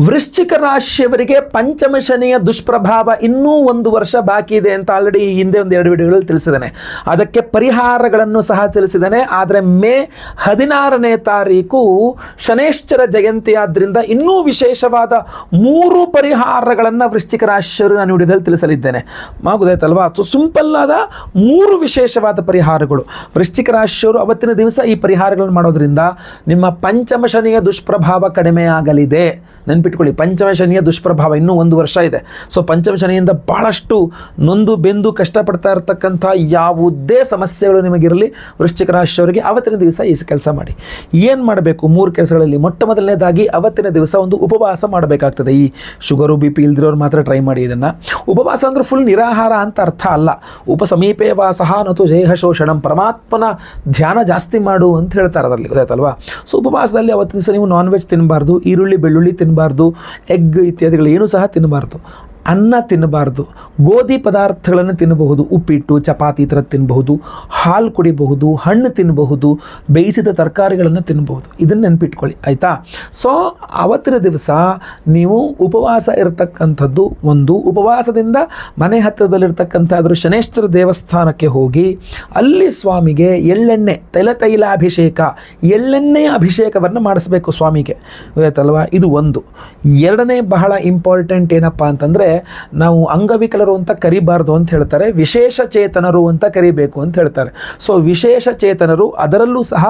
ವೃಶ್ಚಿಕ ರಾಶಿಯವರಿಗೆ ಪಂಚಮ ಶನಿಯ ದುಷ್ಪ್ರಭಾವ ಇನ್ನೂ 1 ವರ್ಷ ಬಾಕಿ ಇದೆ ಅಂತ ಆಲ್ರೆಡಿ ಈ ಹಿಂದೆ 2 ವಿಡಿಯೋಗಳಲ್ಲಿ ತಿಳಿಸಿದ್ದೇನೆ. ಅದಕ್ಕೆ ಪರಿಹಾರಗಳನ್ನು ಸಹ ತಿಳಿಸಿದ್ದೇನೆ. ಆದರೆ ಮೇ 16ನೇ ತಾರೀಕು ಶನೇಶ್ವರ ಜಯಂತಿ ಆದ್ದರಿಂದ ಇನ್ನೂ ವಿಶೇಷವಾದ 3 ಪರಿಹಾರಗಳನ್ನು ವೃಶ್ಚಿಕ ರಾಶಿಯವರು ನಾನು ವಿಡಿಯೋದಲ್ಲಿ ತಿಳಿಸಲಿದ್ದೇನೆ. ಗೊತ್ತಾಯ್ತಲ್ವಾ? ಸಿಂಪಲ್ ಆದ 3 ವಿಶೇಷವಾದ ಪರಿಹಾರಗಳು. ವೃಶ್ಚಿಕ ರಾಶಿಯವರು ಅವತ್ತಿನ ದಿವಸ ಈ ಪರಿಹಾರಗಳನ್ನು ಮಾಡೋದ್ರಿಂದ ನಿಮ್ಮ ಪಂಚಮ ಶನಿಯ ದುಷ್ಪ್ರಭಾವ ಕಡಿಮೆ ಆಗಲಿದೆ. ನೆನ್ಪಿಟ್ಕೊಳ್ಳಿ, ಪಂಚಮ ಶನಿಯ ದುಷ್ಪ್ರಭಾವ ಇನ್ನೂ 1 ವರ್ಷ ಇದೆ. ಸೊ ಪಂಚಮ ಶನಿಯಿಂದ ಬಹಳಷ್ಟು ನೊಂದು ಬೆಂದು ಕಷ್ಟಪಡ್ತಾ ಇರತಕ್ಕಂಥ ಯಾವುದೇ ಸಮಸ್ಯೆಗಳು ನಿಮಗಿರಲಿ, ವೃಶ್ಚಿಕ ರಾಶಿಯವರಿಗೆ ಅವತ್ತಿನ ದಿವಸ ಈ ಕೆಲಸ ಮಾಡಿ. ಏನು ಮಾಡಬೇಕು? 3 ಕೆಲಸಗಳಲ್ಲಿ. ಮೊದಲನೇದಾಗಿ ಅವತ್ತಿನ ದಿವಸ ಒಂದು ಉಪವಾಸ ಮಾಡಬೇಕಾಗ್ತದೆ. ಈ ಶುಗರು ಬಿ ಪಿ ಇಲ್ದಿರೋರು ಮಾತ್ರ ಟ್ರೈ ಮಾಡಿ ಇದನ್ನು. ಉಪವಾಸ ಅಂದ್ರೆ ಫುಲ್ ನಿರಾಹಾರ ಅಂತ ಅರ್ಥ ಅಲ್ಲ. ಉಪಸಮೀಪೇ ವಾಸಃ ನತು ದೇಹ ಶೋಷಣಂ, ಪರಮಾತ್ಮನ ಧ್ಯಾನ ಜಾಸ್ತಿ ಮಾಡು ಅಂತ ಹೇಳ್ತಾರೆ ಅದರಲ್ಲಿ, ಗೊತ್ತಾಯ್ತಲ್ವಾ? ಸೊ ಉಪವಾಸದಲ್ಲಿ ಅವತ್ತಿನ ದಿವಸ ನೀವು ನಾನ್ ವೆಜ್ ತಿನ್ನಬಾರ್ದು, ಈರುಳ್ಳಿ ಬೆಳ್ಳುಳ್ಳಿ ತಿನ್ನಬಾರ್ದು, ಎಗ್ ಇತ್ಯಾದಿಗಳು ಏನೂ ಸಹ ತಿನ್ನಬಾರ್ದು, ಅನ್ನ ತಿನ್ನಬಾರ್ದು, ಗೋಧಿ ಪದಾರ್ಥಗಳನ್ನು ತಿನ್ನಬಹುದು, ಉಪ್ಪಿಟ್ಟು ಚಪಾತಿ ಈ ಥರ ತಿನ್ನಬಹುದು, ಹಾಲು ಕುಡಿಬಹುದು, ಹಣ್ಣು ತಿನ್ನಬಹುದು, ಬೇಯಿಸಿದ ತರಕಾರಿಗಳನ್ನು ತಿನ್ನಬಹುದು. ಇದನ್ನು ನೆನಪಿಟ್ಕೊಳ್ಳಿ, ಆಯಿತಾ? ಸೊ ಅವತ್ತಿನ ದಿವಸ ನೀವು ಉಪವಾಸ ಇರತಕ್ಕಂಥದ್ದು ಒಂದು. ಉಪವಾಸದಿಂದ ಮನೆ ಹತ್ತಿರದಲ್ಲಿರ್ತಕ್ಕಂಥ ಶನೇಶ್ವರ ದೇವಸ್ಥಾನಕ್ಕೆ ಹೋಗಿ ಅಲ್ಲಿ ಸ್ವಾಮಿಗೆ ಎಳ್ಳೆಣ್ಣೆ ತೈಲಾಭಿಷೇಕ, ಎಳ್ಳೆಣ್ಣೆಯ ಅಭಿಷೇಕವನ್ನು ಮಾಡಿಸ್ಬೇಕು ಸ್ವಾಮಿಗೆ, ಗೊತ್ತಾಯ್ತಲ್ವಾ? ಇದು ಒಂದು. ಎರಡನೇ ಬಹಳ ಇಂಪಾರ್ಟೆಂಟ್ ಏನಪ್ಪ ಅಂತಂದರೆ, ನಾವು ಅಂಗವಿಕಲರು ಅಂತ ಕರಿಬಾರ್ದು ಅಂತ ಹೇಳ್ತಾರೆ, ವಿಶೇಷ ಚೇತನರು ಅಂತ ಕರಿಬೇಕು ಅಂತ ಹೇಳ್ತಾರೆ. ಸೊ ವಿಶೇಷ ಚೇತನರು, ಅದರಲ್ಲೂ ಸಹ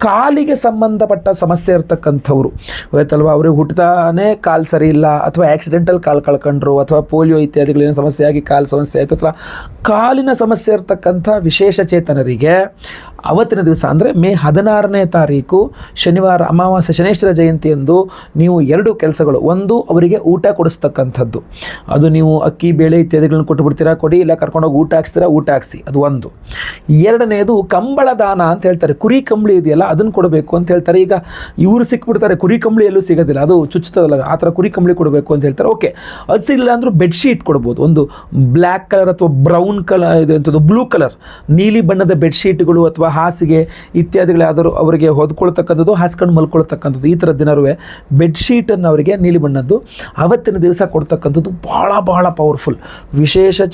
ಕಾಲಿಗೆ ಸಂಬಂಧಪಟ್ಟ ಸಮಸ್ಯೆ ಇರ್ತಕ್ಕಂಥವ್ರು, ಗೊತ್ತಾಯ್ತಲ್ವ? ಅವ್ರಿಗೆ ಹುಟ್ಟದಾನೆ ಕಾಲು ಸರಿ ಇಲ್ಲ, ಅಥವಾ ಆಕ್ಸಿಡೆಂಟಲ್ ಕಾಲು ಕಳ್ಕೊಂಡ್ರು, ಅಥವಾ ಪೋಲಿಯೋ ಇತ್ಯಾದಿಗಳೇನು ಸಮಸ್ಯೆ ಆಗಿ ಕಾಲು ಸಮಸ್ಯೆ ಆಯಿತು, ಅಥವಾ ಕಾಲಿನ ಸಮಸ್ಯೆ ಇರ್ತಕ್ಕಂಥ ವಿಶೇಷ ಚೇತನರಿಗೆ ಅವತ್ತಿನ ದಿವಸ ಅಂದರೆ ಮೇ 16ನೇ ತಾರೀಕು ಶನಿವಾರ ಅಮಾವಾಸ್ಯೆ ಶನೇಶ್ವರ ಜಯಂತಿಯಂದು ನೀವು 2 ಕೆಲಸಗಳು. ಒಂದು, ಅವರಿಗೆ ಊಟ ಕೊಡಿಸ್ತಕ್ಕಂಥದ್ದು. ಅದು ನೀವು ಅಕ್ಕಿ ಬೇಳೆ ಇತ್ಯಾದಿಗಳನ್ನು ಕೊಟ್ಟು ಬಿಡ್ತೀರಾ, ಕೊಡಿ, ಇಲ್ಲ ಕರ್ಕೊಂಡೋಗಿ ಊಟ ಹಾಕ್ಸ್ತೀರಾ, ಊಟ ಹಾಕ್ಸಿ, ಅದು ಒಂದು. ಎರಡನೇದು ಕಂಬಳ ದಾನ ಅಂತ ಹೇಳ್ತಾರೆ. ಕುರಿ ಕಂಬಳಿ ಇದೆಯಲ್ಲ ಅದನ್ನು ಕೊಡಬೇಕು ಅಂತ ಹೇಳ್ತಾರೆ. ಈಗ ಇವರು ಸಿಕ್ಬಿಡ್ತಾರೆ, ಕುರಿ ಕಂಬಳಿ ಎಲ್ಲೂ ಸಿಗೋದಿಲ್ಲ, ಅದು ಚುಚ್ಚುತ್ತದಲ್ಲ, ಆ ಥರ ಕುರಿ ಕಂಬಳಿ ಕೊಡಬೇಕು ಅಂತ ಹೇಳ್ತಾರೆ. ಓಕೆ, ಅದು ಸಿಗಲಿಲ್ಲ ಅಂದರೂ ಬೆಡ್ಶೀಟ್ ಕೊಡ್ಬೋದು. ಒಂದು ಬ್ಲ್ಯಾಕ್ ಕಲರ್ ಅಥವಾ ಬ್ರೌನ್ ಕಲರ್ ಇದೆ ಅಂಥದ್ದು, ಬ್ಲೂ ಕಲರ್ ನೀಲಿ ಬಣ್ಣದ ಬೆಡ್ಶೀಟ್ಗಳು ಅಥವಾ ಹಾಸಿಗೆ ಇತ್ಯಾದಿಗಳು ಯಾವ್ದಾದ್ರು ಅವರಿಗೆ ಹೊದ್ಕೊಳ್ತಕ್ಕಂಥದ್ದು, ಹಾಸ್ಕೊಂಡು ಮಲ್ಕೊಳ್ತಕ್ಕಂಥದ್ದು, ಈ ಥರದ ದಿನವೇ ಬೆಡ್ಶೀಟನ್ನು ಅವರಿಗೆ ನೀಲಿ ಬಣ್ಣದ್ದು ಅವತ್ತಿನ ದಿವಸ ಕೊಡ್ತಕ್ಕಂಥದ್ದು ಬಹಳ ಬಹಳ ಪವರ್ಫುಲ್.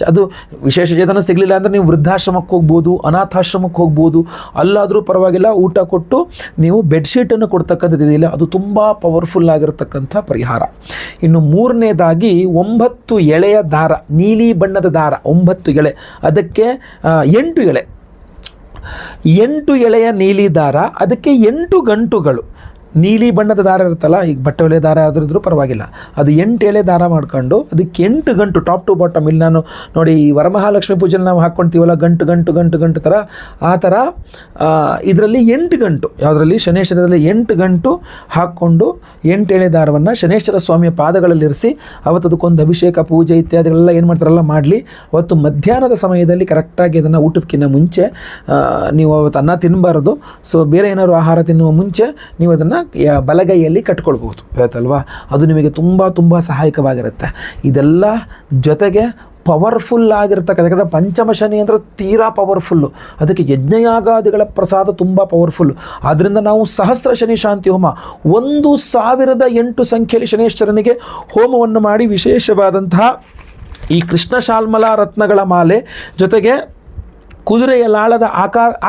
ಅದು ವಿಶೇಷ ಚೇತನ ಸಿಗಲಿಲ್ಲ ಅಂದರೆ ನೀವು ವೃದ್ಧಾಶ್ರಮಕ್ಕೆ ಹೋಗ್ಬೋದು, ಅನಾಥಾಶ್ರಮಕ್ಕೆ ಹೋಗ್ಬೋದು, ಅಲ್ಲಾದರೂ ಪರವಾಗಿಲ್ಲ, ಊಟ ಕೊಟ್ಟು ನೀವು ಬೆಡ್ಶೀಟನ್ನು ಕೊಡ್ತಕ್ಕಂಥದ್ದು ಇದೆಯಲ್ಲ, ಅದು ತುಂಬ ಪವರ್ಫುಲ್ ಆಗಿರತಕ್ಕಂಥ ಪರಿಹಾರ. ಇನ್ನು 3ನೇದಾಗಿ 9 ಎಳೆಯ ದಾರ, ನೀಲಿ ಬಣ್ಣದ ದಾರ 9 ಎಳೆ, ಅದಕ್ಕೆ 8 ಎಳೆ, 8 ಎಳೆಯ ನೀಲಿ ದಾರ, ಅದಕ್ಕೆ 8 ಗಂಟುಗಳು. ನೀಲಿ ಬಣ್ಣದ ದಾರ ಇರುತ್ತಲ್ಲ, ಈಗ ಬಟ್ಟೆ ಒಲೆ ದಾರ ಆದ್ರೂ ಪರವಾಗಿಲ್ಲ, ಅದು 8 ಎಳೆ ದಾರ ಮಾಡ್ಕೊಂಡು ಅದಕ್ಕೆ 8 ಗಂಟು ಟಾಪ್ ಟು ಬಾಟಮ್. ಇಲ್ಲಿ ನಾನು ನೋಡಿ, ಈ ವರಮಹಾಲಕ್ಷ್ಮಿ ಪೂಜೆಯಲ್ಲಿ ನಾವು ಹಾಕ್ಕೊಳ್ತೀವಲ್ಲ ಗಂಟು ಗಂಟು ಗಂಟು ಗಂಟು ಥರ, ಆ ಥರ ಇದರಲ್ಲಿ 8 ಗಂಟು, ಯಾವುದರಲ್ಲಿ ಶನೇಶ್ವರದಲ್ಲಿ 8 ಗಂಟು ಹಾಕ್ಕೊಂಡು 8 ಎಳೆ ದಾರವನ್ನು ಶನೇಶ್ವರ ಸ್ವಾಮಿಯ ಪಾದಗಳಲ್ಲಿರಿಸಿ ಅವತ್ತು ಅದಕ್ಕೊಂದು ಅಭಿಷೇಕ ಪೂಜೆ ಇತ್ಯಾದಿಗಳೆಲ್ಲ ಏನು ಮಾಡ್ತಾರಲ್ಲ ಮಾಡಲಿ. ಅವತ್ತು ಮಧ್ಯಾಹ್ನದ ಸಮಯದಲ್ಲಿ ಕರೆಕ್ಟಾಗಿ ಅದನ್ನು ಊಟಕ್ಕಿಂತ ಮುಂಚೆ ನೀವು ಅವತ್ತು ಅನ್ನ ತಿನ್ನಬಾರ್ದು. ಸೊ ಬೇರೆ ಏನಾದ್ರು ಆಹಾರ ತಿನ್ನುವ ಮುಂಚೆ ನೀವು ಅದನ್ನು ಬಲಗೈಯಲ್ಲಿ ಕಟ್ಕೊಳ್ಬಹುದು, ಆಯ್ತಲ್ವಾ? ಅದು ನಿಮಗೆ ತುಂಬ ತುಂಬ ಸಹಾಯಕವಾಗಿರುತ್ತೆ. ಇದೆಲ್ಲ ಜೊತೆಗೆ ಪವರ್ಫುಲ್ ಆಗಿರ್ತಕ್ಕಂಥ, ಯಾಕಂದರೆ ಪಂಚಮ ಶನಿ ಅಂದರೆ ತೀರಾ ಪವರ್ಫುಲ್ಲು, ಅದಕ್ಕೆ ಯಜ್ಞಯಾಗಾದಿಗಳ ಪ್ರಸಾದ ತುಂಬ ಪವರ್ಫುಲ್ಲು. ಆದ್ದರಿಂದ ನಾವು ಸಹಸ್ರ ಶನಿ ಶಾಂತಿ ಹೋಮ 1008 ಸಂಖ್ಯೆಯಲ್ಲಿ ಶನೇಶ್ವರನಿಗೆ ಹೋಮವನ್ನು ಮಾಡಿ ವಿಶೇಷವಾದಂತಹ ಈ ಕೃಷ್ಣ ಶಾಲ್ಮಲಾ ರತ್ನಗಳ ಮಾಲೆ ಜೊತೆಗೆ ಕುದುರೆಯ ಲಾಳದ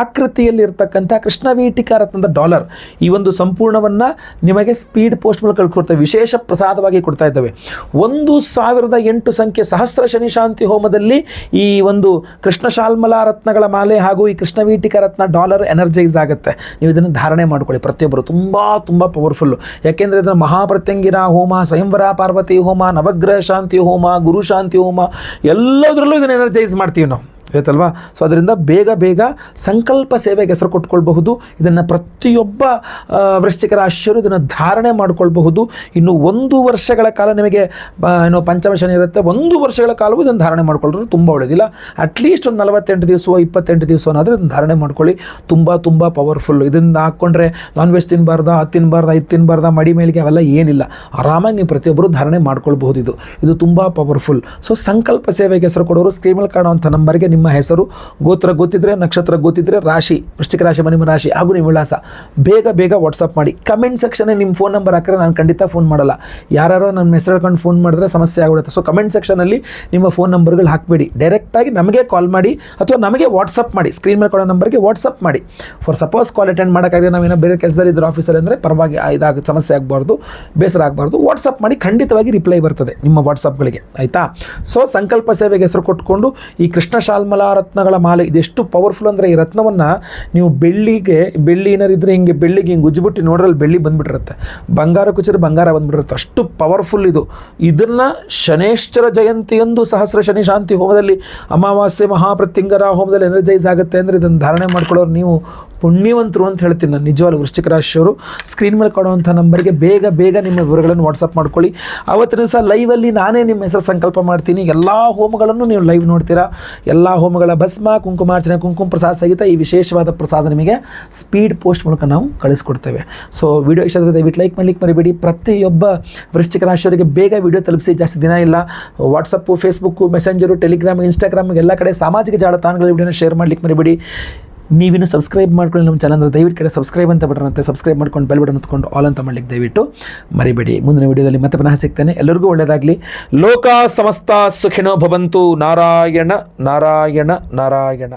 ಆಕೃತಿಯಲ್ಲಿ ಇರ್ತಕ್ಕಂಥ ಕೃಷ್ಣವೀಟಿಕಾ ರತ್ನದ ಡಾಲರ್, ಈ ಒಂದು ಸಂಪೂರ್ಣವನ್ನು ನಿಮಗೆ ಸ್ಪೀಡ್ ಪೋಸ್ಟ್ ಮೂಲಕ ಕಳ್ಕೊಡ್ತೇವೆ, ವಿಶೇಷ ಪ್ರಸಾದವಾಗಿ ಕೊಡ್ತಾ ಇದ್ದೇವೆ. 1008 ಸಂಖ್ಯೆ ಸಹಸ್ರ ಶನಿ ಶಾಂತಿ ಹೋಮದಲ್ಲಿ ಈ ಒಂದು ಕೃಷ್ಣ ಶಾಲ್ಮಲಾ ರತ್ನಗಳ ಮಾಲೆ ಹಾಗೂ ಈ ಕೃಷ್ಣವೀಟಿಕಾ ರತ್ನ ಡಾಲರ್ ಎನರ್ಜೈಸ್ ಆಗುತ್ತೆ. ನೀವು ಇದನ್ನು ಧಾರಣೆ ಮಾಡ್ಕೊಳ್ಳಿ ಪ್ರತಿಯೊಬ್ಬರು, ತುಂಬ ತುಂಬ ಪವರ್ಫುಲ್ಲು. ಯಾಕೆಂದರೆ ಇದನ್ನು ಮಹಾಪ್ರತ್ಯಂಗಿರ ಹೋಮ, ಸ್ವಯಂವರ ಪಾರ್ವತಿ ಹೋಮ, ನವಗ್ರಹ ಶಾಂತಿ ಹೋಮ, ಗುರು ಶಾಂತಿ ಹೋಮ ಎಲ್ಲದರಲ್ಲೂ ಇದನ್ನು ಎನರ್ಜೈಸ್ ಮಾಡ್ತೀವಿ ನಾವು, ಆಯ್ತಲ್ವಾ? ಸೊ ಅದರಿಂದ ಬೇಗ ಬೇಗ ಸಂಕಲ್ಪ ಸೇವೆಗೆ ಹೆಸರು ಕೊಟ್ಕೊಳ್ಬಹುದು. ಇದನ್ನು ಪ್ರತಿಯೊಬ್ಬ ವೃಶ್ಚಿಕ ರಾಶಿಯರು ಇದನ್ನು ಧಾರಣೆ ಮಾಡ್ಕೊಳ್ಬಹುದು. ಇನ್ನು 1 ವರ್ಷಗಳ ಕಾಲ ನಿಮಗೆ ಏನೋ ಪಂಚಮ ಶನಿ ಇರುತ್ತೆ, 1 ವರ್ಷಗಳ ಕಾಲವೂ ಇದನ್ನು ಧಾರಣೆ ಮಾಡ್ಕೊಳ್ಳೋದು ತುಂಬ ಒಳ್ಳೆಯದಿಲ್ಲ. ಅಟ್ಲೀಸ್ಟ್ ಒಂದು 48 ದಿವಸ 28 ದಿವಸನಾದರೂ ಇದನ್ನು ಧಾರಣೆ ಮಾಡ್ಕೊಳ್ಳಿ. ತುಂಬ ತುಂಬ ಪವರ್ಫುಲ್. ಇದನ್ನು ಹಾಕ್ಕೊಂಡ್ರೆ ನಾನ್ ವೆಜ್ ತಿನ್ನಬಾರ್ದ, ಅದು ತಿನ್ನಬಾರ್ದ, ಇದು ತಿನ್ನಬಾರ್ದ, ಮಡಿ ಮೇಲಿಗೆ ಅವೆಲ್ಲ ಏನಿಲ್ಲ, ಆರಾಮಾಗಿ ನೀವು ಪ್ರತಿಯೊಬ್ಬರು ಧಾರಣೆ ಮಾಡ್ಕೊಳ್ಬಹುದು. ಇದು ತುಂಬ ಪವರ್ಫುಲ್. ಸೊ ಸಂಕಲ್ಪ ಸೇವೆಗೆ ಹೆಸರು ಕೊಡೋರು ಸ್ಕ್ರೀನಲ್ಲಿ ಕಾಣುವಂಥ ನಂಬರ್ಗೆ ನಿಮ್ಮ ನಿಮ್ಮ ಹೆಸರು, ಗೋತ್ರ ಗೊತ್ತಿದ್ರೆ, ನಕ್ಷತ್ರ ಗೊತ್ತಿದ್ರೆ, ರಾಶಿ, ವೃಶ್ಚಿಕ ರಾಶಿ ನಿಮ್ಮ ರಾಶಿ ಹಾಗೂ ನಿಮ್ಮ ವಿಳಾಸ ಬೇಗ ವಾಟ್ಸಪ್ ಮಾಡಿ. ಕಮೆಂಟ್ ಸೆಕ್ಷನಲ್ಲಿ ನಿಮ್ಮ ಫೋನ್ ನಂಬರ್ ಹಾಕಿದ್ರೆ ನಾನು ಖಂಡಿತ ಫೋನ್ ಮಾಡಲ್ಲ. ಯಾರು ನನ್ನ ಹೆಸರು ಹೇಳ್ಕೊಂಡು ಫೋನ್ ಮಾಡಿದ್ರೆ ಸಮಸ್ಯೆ ಆಗಿಬಿಡುತ್ತೆ. ಸೊ ಕಮೆಂಟ್ ಸೆಕ್ಷನಲ್ಲಿ ನಿಮ್ಮ ಫೋನ್ ನಂಬರ್ಗಳು ಹಾಕಬೇಡಿ. ಡೈರೆಕ್ಟಾಗಿ ನಮಗೆ ಕಾಲ್ ಮಾಡಿ ಅಥವಾ ನಮಗೆ ವಾಟ್ಸಪ್ ಮಾಡಿ. ಸ್ಕ್ರೀನ್ ಮೇಲೆ ಕೊಡೋ ನಂಬರ್ಗೆ ವಾಟ್ಸಪ್ ಮಾಡಿ. ಫಾರ್ ಸಪೋಸ್ ಕಾಲ್ ಅಟೆಂಡ್ ಮಾಡೋಕ್ಕಾಗಿದೆ, ನಾವೇನೋ ಬೇರೆ ಕೆಲಸದಲ್ಲಿ ಇದ್ದರೆ ಆಫೀಸಲ್ಲಿ ಅಂದರೆ ಪರವಾಗಿ ಸಮಸ್ಯೆ ಆಗಬಾರ್ದು, ಬೇಸರ ಆಗಬಾರ್ದು. ವಾಟ್ಸಪ್ ಮಾಡಿ, ಖಂಡಿತವಾಗಿ ರಿಪ್ಲೈ ಬರ್ತದೆ ನಿಮ್ಮ ವಾಟ್ಸಪ್ಗಳಿಗೆ, ಆಯಿತಾ. ಸೊ ಸಂಕಲ್ಪ ಸೇವೆಗೆ ಹೆಸರು ಕೊಟ್ಕೊಂಡು ಈ ಕೃಷ್ಣ ಶಾಲ್ಮಲಾ ರತ್ನಗಳ ಮಾಲೆ ಇದೆಷ್ಟು ಪವರ್ಫುಲ್ ಅಂದರೆ, ಈ ರತ್ನವನ್ನು ನೀವು ಬೆಳ್ಳಿ ಏನಾರಿದ್ರೆ ಹಿಂಗೆ ಬೆಳ್ಳಿಗೆ ಹಿಂಗೆ ಉಜ್ಜಿಬಿಟ್ಟು ನೋಡ್ರಲ್ಲಿ ಬೆಳ್ಳಿ ಬಂದುಬಿಟ್ಟಿರುತ್ತೆ, ಬಂಗಾರ ಕುಚಿದ್ರೆ ಬಂಗಾರ ಬಂದುಬಿಟ್ಟಿರುತ್ತೆ, ಅಷ್ಟು ಪವರ್ಫುಲ್ ಇದು. ಇದನ್ನು ಶನೇಶ್ವರ ಜಯಂತಿಯಂದು ಸಹಸ್ರ ಶನಿ ಶಾಂತಿ ಹೋಮದಲ್ಲಿ, ಅಮಾವಾಸ್ಯೆ ಮಹಾಪ್ರತ್ಯಂಗರ ಹೋಮದಲ್ಲಿ ಎನರ್ಜೈಸ್ ಆಗುತ್ತೆ ಅಂದರೆ ಇದನ್ನು ಧಾರಣೆ ಮಾಡ್ಕೊಳ್ಳೋರು ನೀವು ಪುಣ್ಯವಂತರು ಅಂತ ಹೇಳ್ತೀನಿ ನಾನು. ನಿಜವಾಗ್ಲೂ ವೃಶ್ಚಿಕ ರಾಶಿಯವರು ಸ್ಕ್ರೀನ್ ಮೇಲೆ ಕೊಡುವಂಥ ನಂಬರ್ಗೆ ಬೇಗ ನಿಮ್ಮ ವಿವರಗಳನ್ನು ವಾಟ್ಸಪ್ ಮಾಡ್ಕೊಳ್ಳಿ. ಅವತ್ತಿನ ದಿವಸ ಲೈವಲ್ಲಿ ನಾನೇ ನಿಮ್ಮ ಹೆಸರು ಸಂಕಲ್ಪ ಮಾಡ್ತೀನಿ. ಎಲ್ಲ ಹೋಮಗಳನ್ನು ನೀವು ಲೈವ್ ನೋಡ್ತೀರಾ. ಎಲ್ಲ ಹೋಮಗಳ ಭಸ್ಮ, ಕುಂಕುಮಾರ್ಚನೆ, ಕುಂಕುಮ ಪ್ರಸಾದ ಸಹಿತ ಈ ವಿಶೇಷವಾದ ಪ್ರಸಾದ ನಿಮಗೆ ಸ್ಪೀಡ್ ಪೋಸ್ಟ್ ಮೂಲಕ ನಾವು ಕಳಿಸ್ಕೊಡ್ತೇವೆ. ಸೊ ವಿಡಿಯೋ ಇಷ್ಟ ಆದರೆ ದಯವಿಟ್ಟು ಲೈಕ್ ಮಾಡಲಿಕ್ಕೆ ಮರಿಬೇಡಿ. ಪ್ರತಿಯೊಬ್ಬ ವೃಶ್ಚಿಕ ರಾಶಿಯವರಿಗೆ ಬೇಗ ವಿಡಿಯೋ ತಲುಪಿಸಿ, ಜಾಸ್ತಿ ದಿನ ಇಲ್ಲ. WhatsApp, Facebook, messenger, Telegram, Instagram ಎಲ್ಲ ಕಡೆ ಸಾಮಾಜಿಕ ಜಾಲತಾಣಗಳ ವಿಡಿಯೋನ ಶೇರ್ ಮಾಡಲಿಕ್ಕೆ ಮರಿಬೇಡಿ. ನೀವಿನ್ನು ಸಬ್ಸ್ಕ್ರೈಬ್ ಮಾಡ್ಕೊಳ್ಳಿ ನಮ್ಮ ಚಾನಲ್. ದಯವಿಟ್ಟು ಕಡೆ ಸಬ್ಸ್ಕ್ರೈಬ್ ಅಂತ ಬಟನ್ ಅಂತ ಸಬ್ಸ್ಕ್ರೈಬ್ ಮಾಡ್ಕೊಂಡು ಬೆಲ್ ಬಟನ್ ಹೊತ್ಕೊಂಡು ಆಲ್ ಅಂತ ಮಾಡಲಿಕ್ಕೆ ದಯವಿಟ್ಟು ಮರಿಬೇಡಿ. ಮುಂದಿನ ವಿಡಿಯೋದಲ್ಲಿ ಮತ್ತೆ ಪುನಃ ಸಿಗ್ತೇನೆ. ಎಲ್ಲರಿಗೂ ಒಳ್ಳೆಯದಾಗಲಿ. ಲೋಕ ಸಮಸ್ತ ಸುಖಿನೋ ಭವಂತು. ನಾರಾಯಣ ನಾರಾಯಣ ನಾರಾಯಣ.